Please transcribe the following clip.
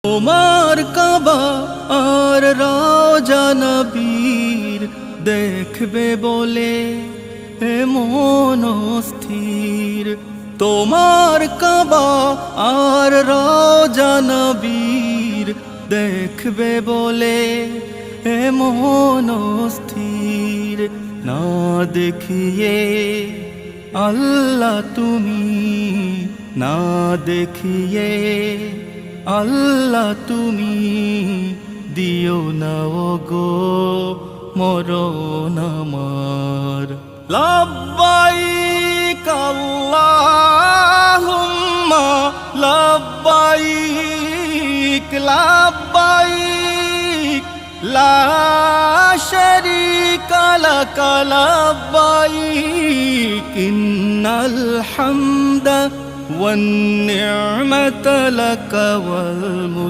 তোমার কাবা আর রওজা নবীর দেখবে বলে মন স্থির। তোমার কাবা আর রওজা নবীর দেখবে বলে মন স্থির। না দেখিয়ে আল্লাহ তুমি, না দেখিয়ে আল্লাহ তুমি, দিও না গো মরণ আমার। লাব্বাইক আল্লাহুম্মা লাব্বাইক, লাব্বাইক লা শারীকা লাক লাব্বাইক, ইন্নাল হামদা ওয়ান নি'মাতা লাক ওয়াল মুলক।